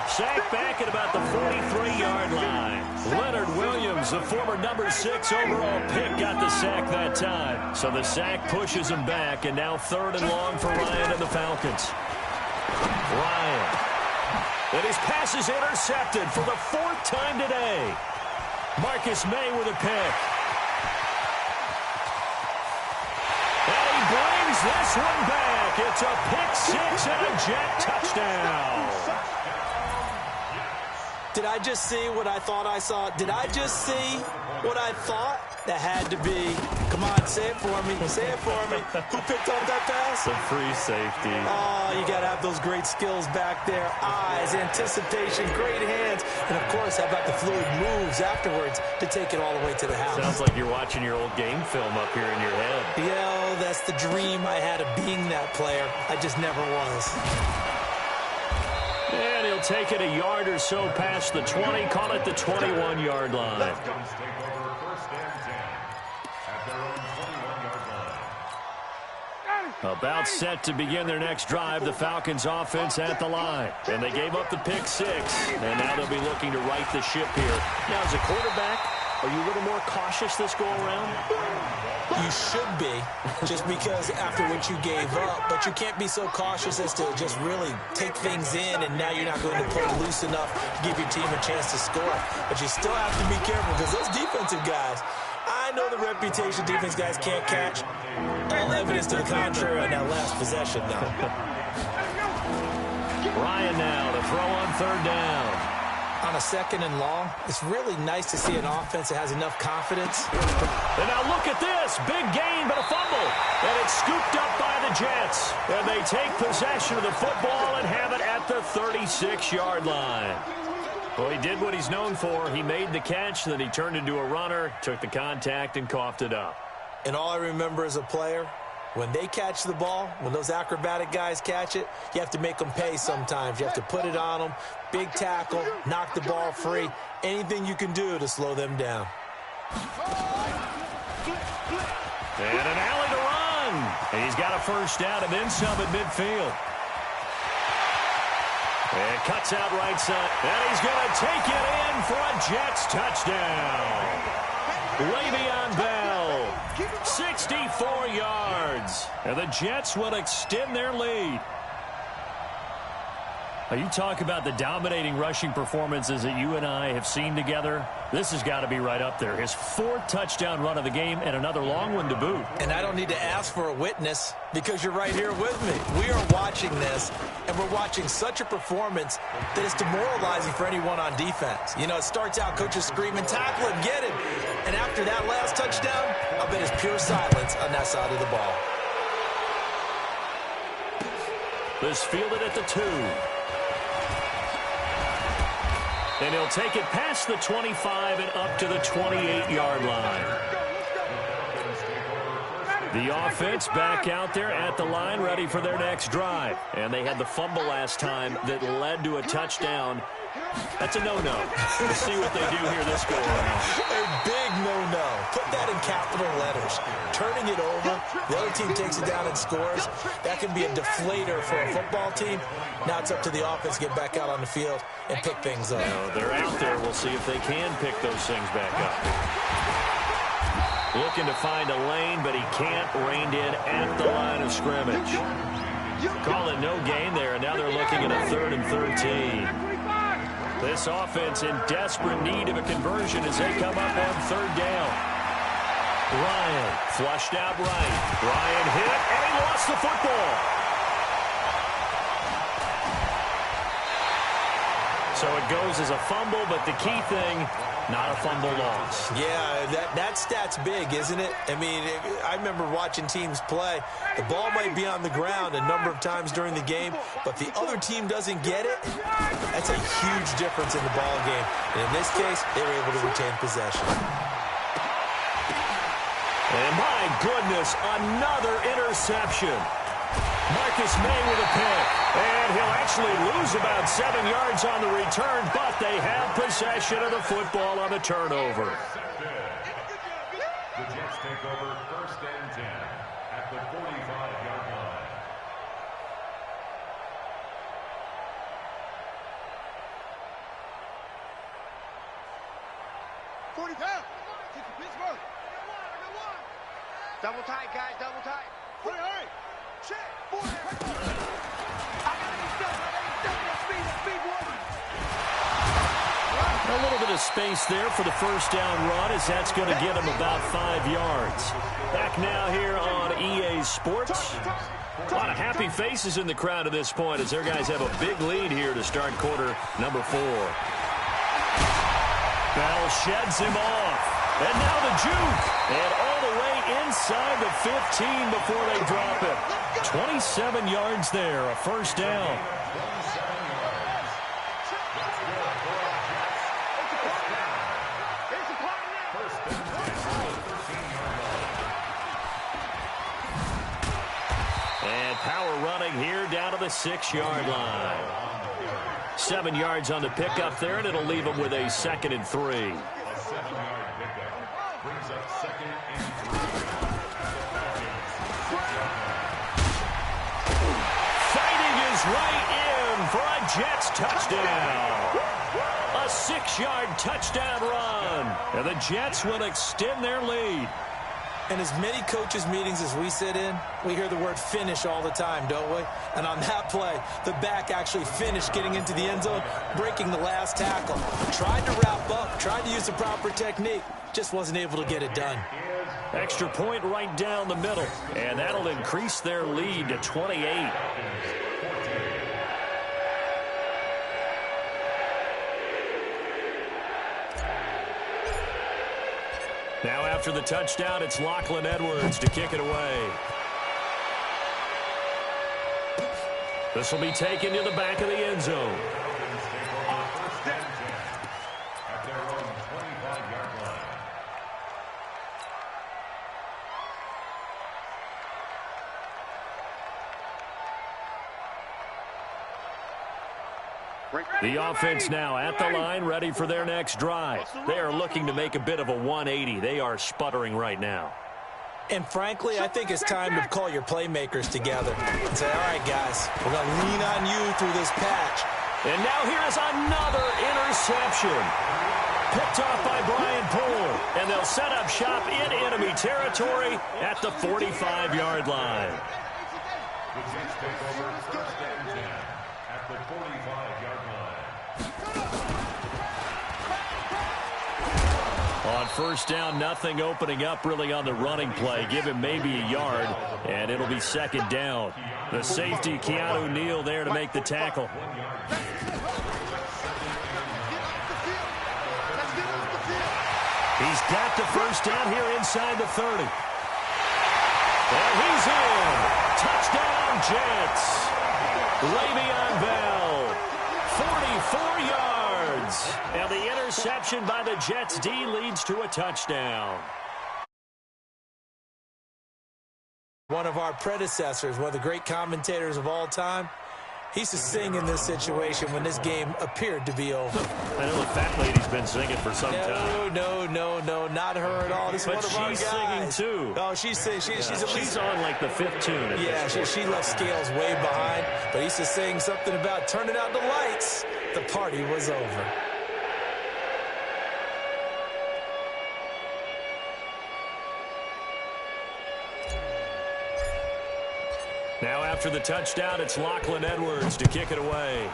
Sacked back at about the 43-yard line. Leonard Williams, the former number 6 overall pick, got the sack that time. So the sack pushes him back, and now 3rd and long for Ryan and the Falcons. Ryan. And his pass is intercepted for the 4th time today. Marcus May with a pick. And he brings this one back. It's a pick 6 and a Jet touchdown. Did I just see what I thought I saw? Did I just see what I thought? That had to be. Come on, say it for me. Say it for me. Who picked up that pass? The free safety. Oh, you got to have those great skills back there. Eyes, anticipation, great hands. And, of course, how about the fluid moves afterwards to take it all the way to the house? Sounds like you're watching your old game film up here in your head. That's the dream I had of being that player. I just never was. And he'll take it a yard or so past the 20. Call it the 21-yard line. About set to begin their next drive, the Falcons offense at the line. And they gave up the pick 6, and now they'll be looking to right the ship here. Now, as a quarterback, are you a little more cautious this go-around? You should be, just because after what you gave up. But you can't be so cautious as to just really take things in, and now you're not going to play loose enough to give your team a chance to score. But you still have to be careful, because those defensive guys, I know the reputation defense guys can't catch. All evidence to the contrary on that last possession, though. Ryan now to throw on third down. On a 2nd and long, it's really nice to see an offense that has enough confidence. And now look at this. Big gain, but a fumble. And it's scooped up by the Jets. And they take possession of the football and have it at the 36-yard line. Well, he did what he's known for. He made the catch, then he turned into a runner, took the contact, and coughed it up. And all I remember as a player, when they catch the ball, when those acrobatic guys catch it, you have to make them pay sometimes. You have to put it on them, big tackle, knock the ball free, anything you can do to slow them down. And an alley to run. And he's got a first down and then some at midfield. And cuts out right side. And he's going to take it in for a Jets touchdown. Le'Veon Bell, 64 yards. And the Jets will extend their lead. Now, you talk about the dominating rushing performances that you and I have seen together. This has got to be right up there. His 4th touchdown run of the game and another long one to boot. And I don't need to ask for a witness because you're right here with me. We are watching this, and we're watching such a performance that is demoralizing for anyone on defense. You know, it starts out coaches screaming, tackle him, get him. And after that last touchdown, I bet it's pure silence on that side of the ball. This fielded at the 2. And he'll take it past the 25 and up to the 28-yard line. The offense back out there at the line, ready for their next drive. And they had the fumble last time that led to a touchdown. That's a no-no. We'll see what they do here this go-around. A big no-no. Put that in capital letters. Turning it over, the other team takes it down and scores. That can be a deflator for a football team. Now it's up to the offense to get back out on the field and pick things up. Now, they're out there. We'll see if they can pick those things back up. Looking to find a lane, but he can't. Reined in at the line of scrimmage. Call it no gain there, and now they're looking at a 3rd and 13. This offense in desperate need of a conversion as they come up on 3rd down. Ryan flushed out right. Ryan hit, and he lost the football. So it goes as a fumble, but the key thing, not a fumble loss. Yeah, that stat's big, isn't it? I mean, I remember watching teams play. The ball might be on the ground a number of times during the game, but the other team doesn't get it. That's a huge difference in the ball game. And in this case, they were able to retain possession. And my goodness, another interception. Marcus May with a pick. And he'll actually lose about 7 yards on the return, but they have possession of the football on the turnover. The Jets take over 1st and 10 at the 45-yard line. Double tight, guys, double tight. Hurry. Check. A little bit of space there for the 1st down run, as that's going to get him about 5 yards. Back now here on EA Sports. A lot of happy faces in the crowd at this point as their guys have a big lead here to start quarter number 4. Bell sheds him off. And now the juke. And all the way inside the 15 before they drop it. 27 yards there, a 1st down. And power running here down to the 6-yard line. 7 yards on the pickup there, and it'll leave them with a 2nd and 3. A 7-yard pickup brings up 2nd and 3. Fighting his way in for a Jets touchdown. A 6-yard touchdown run. And the Jets will extend their lead. And as many coaches' meetings as we sit in, we hear the word finish all the time, don't we? And on that play, the back actually finished getting into the end zone, breaking the last tackle. Tried to wrap up, tried to use the proper technique, just wasn't able to get it done. Extra point right down the middle, and that'll increase their lead to 28. Now after the touchdown, it's Lachlan Edwards to kick it away. This will be taken to the back of the end zone. At their own 25-yard line. The offense now at the line, ready for their next drive. They are looking to make a bit of a 180. They are sputtering right now. And frankly, I think it's time to call your playmakers together and say, all right, guys, we're going to lean on you through this patch. And now here is another interception. Picked off by Brian Poole. And they'll set up shop in enemy territory at the 45-yard line. The Jets take over 1st and 10 at the 45-yard line. On 1st down, nothing opening up really on the running play. Give him maybe a yard, and it'll be 2nd down. The safety, Keanu Neal, there to make the tackle. He's got the 1st down here inside the 30. And he's in. Touchdown, Jets. Le'Veon Bell, 44 yards. And the interception by the Jets D leads to a touchdown. One of our predecessors, one of the great commentators of all time, he used to sing in this situation when this game appeared to be over. I know the fat lady's been singing for some time. No, not her at all. This is but one of our she's guys. singing too. Oh, she's at least, she's on like the 5th tune. Yeah, she left Scales way behind, but he used to sing something about turning out the lights. The party was over. Now after the touchdown, it's Lachlan Edwards to kick it away.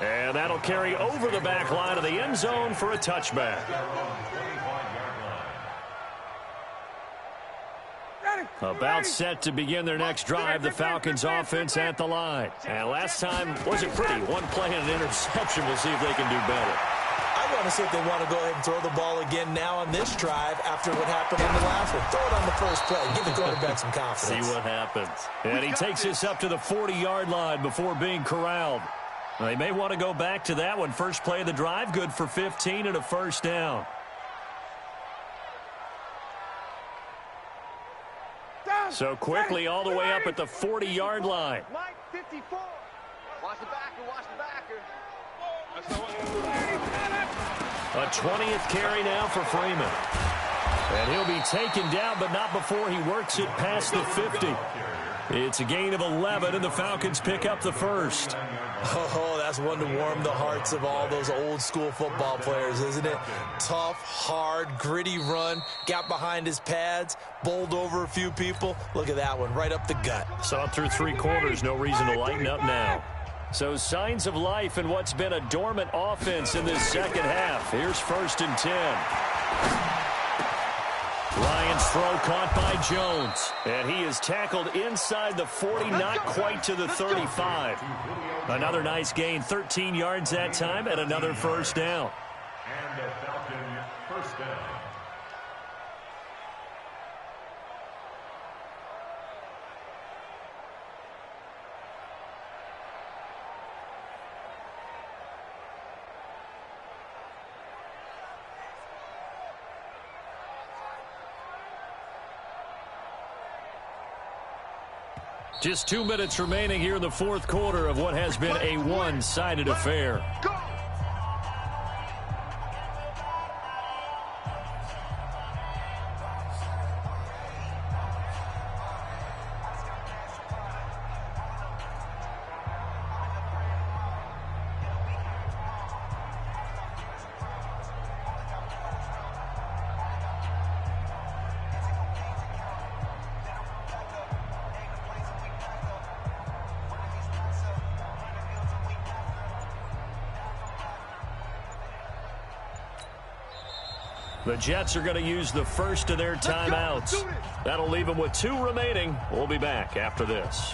And that'll carry over the back line of the end zone for a touchback. About set to begin their next drive, the Falcons offense at the line. And last time wasn't pretty. One play and an interception. We'll see if they can do better. I want to see if they want to go ahead and throw the ball again now on this drive after what happened on the last one. Throw it on the first play. Give the quarterback some confidence. See what happens. And he takes this up to the 40-yard line before being corralled. They may want to go back to that one. First play of the drive, good for 15 and a first down. So quickly all the way up at the 40-yard line. Mike, 54. Watch the backer, watch the backer. A 20th carry now for Freeman. And he'll be taken down, but not before he works it past the 50. It's a gain of 11, and the Falcons pick up the first. Oh, that's one to warm the hearts of all those old-school football players, isn't it? Tough, hard, gritty run, got behind his pads, bowled over a few people. Look at that one, right up the gut. Saw it through 3 quarters, no reason to lighten up now. So signs of life in what's been a dormant offense in this second half. Here's 1st and 10. Ryan's throw caught by Jones. And he is tackled inside the 40, not quite to the 35. Another nice gain, 13 yards that time, and another first down. And the Falcon first down. Just 2 minutes remaining here in the fourth quarter of what has been a one-sided affair. Go! The Jets are going to use the first of their timeouts. That'll leave them with 2 remaining. We'll be back after this.